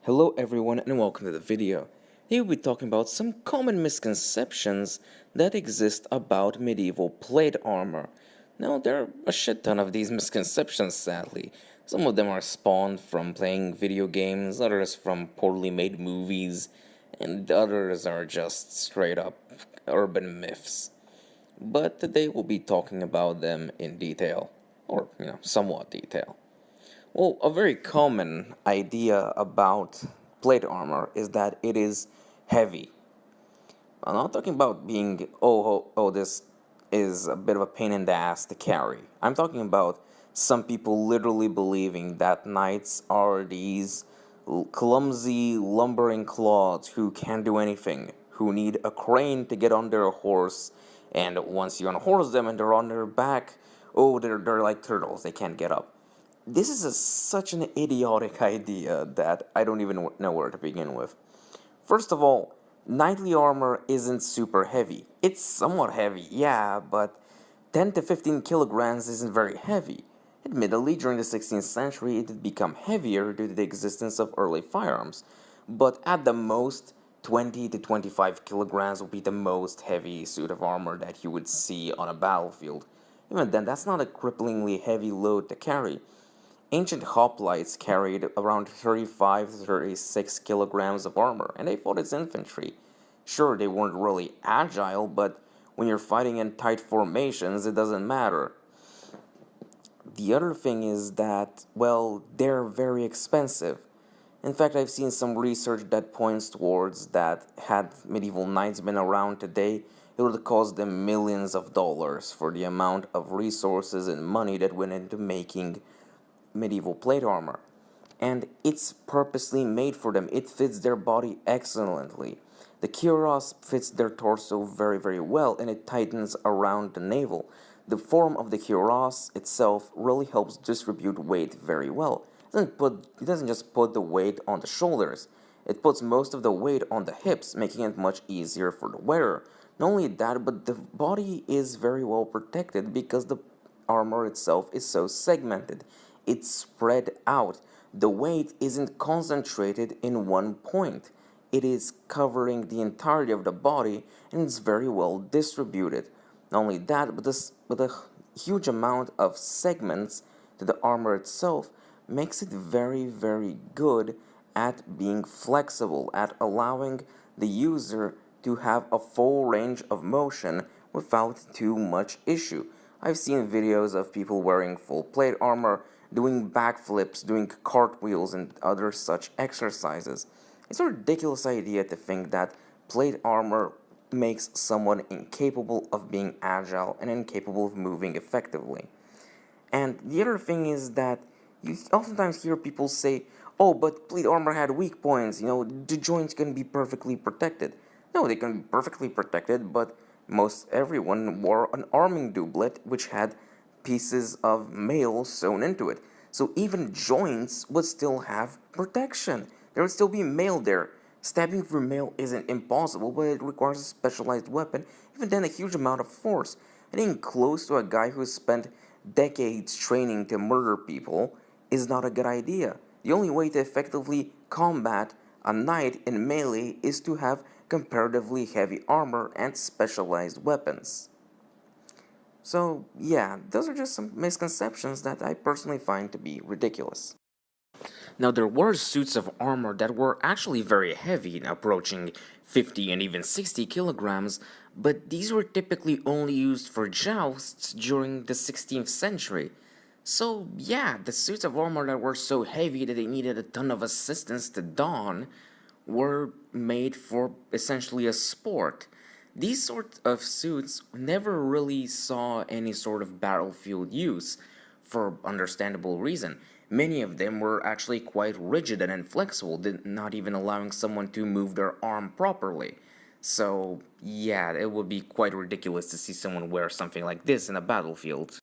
Hello everyone and welcome to the video. Here we'll be talking about some common misconceptions that exist about medieval plate armor. Now there are a shit ton of these misconceptions sadly. Some of them are spawned from playing video games, others from poorly made movies, and others are just straight up urban myths. But today we'll be talking about them in detail, or somewhat detail. Well, a very common idea about plate armor is that it is heavy. I'm not talking about being, this is a bit of a pain in the ass to carry. I'm talking about some people literally believing that knights are these clumsy, lumbering clods who can't do anything, who need a crane to get on their horse, and once you unhorse them and they're on their back, they're like turtles, they can't get up. This is such an idiotic idea that I don't even know where to begin with. First of all, knightly armor isn't super heavy. It's somewhat heavy, yeah, but 10 to 15 kilograms isn't very heavy. Admittedly, during the 16th century, it did become heavier due to the existence of early firearms, but at the most, 20 to 25 kilograms would be the most heavy suit of armor that you would see on a battlefield. Even then, that's not a cripplingly heavy load to carry. Ancient hoplites carried around 35 to 36 kilograms of armor, and they fought as infantry. Sure, they weren't really agile, but when you're fighting in tight formations, it doesn't matter. The other thing is that, well, they're very expensive. In fact, I've seen some research that points towards that had medieval knights been around today, it would have cost them millions of dollars for the amount of resources and money that went into making medieval plate armor. And it's purposely made for them. It fits their body excellently. The cuirass fits their torso very, very well, and it tightens around the navel. The form of the cuirass itself really helps distribute weight very well. It doesn't just put the weight on the shoulders. It puts most of the weight on the hips, making it much easier for the wearer. Not only that, but the body is very well protected because the armor itself is so segmented. It's spread out. The weight isn't concentrated in one point. It is covering the entirety of the body and it's very well distributed. Not only that, but with a huge amount of segments to the armor itself makes it very, very good at being flexible, at allowing the user to have a full range of motion without too much issue. I've seen videos of people wearing full plate armor, doing backflips, doing cartwheels, and other such exercises. It's a ridiculous idea to think that plate armor makes someone incapable of being agile and incapable of moving effectively. And the other thing is that you oftentimes hear people say, oh, but plate armor had weak points, the joints can be perfectly protected. No, they can be perfectly protected, but most everyone wore an arming doublet which had pieces of mail sewn into it. So even joints would still have protection. There would still be mail there. Stabbing through mail isn't impossible, but it requires a specialized weapon, even then a huge amount of force. Getting close to a guy who spent decades training to murder people is not a good idea. The only way to effectively combat a knight in melee is to have comparatively heavy armor and specialized weapons. So, yeah, those are just some misconceptions that I personally find to be ridiculous. Now, there were suits of armor that were actually very heavy, approaching 50 and even 60 kilograms, but these were typically only used for jousts during the 16th century. So, yeah, the suits of armor that were so heavy that they needed a ton of assistance to don were made for essentially a sport. These sorts of suits never really saw any sort of battlefield use, for understandable reason. Many of them were actually quite rigid and inflexible, not even allowing someone to move their arm properly. So, yeah, it would be quite ridiculous to see someone wear something like this in a battlefield.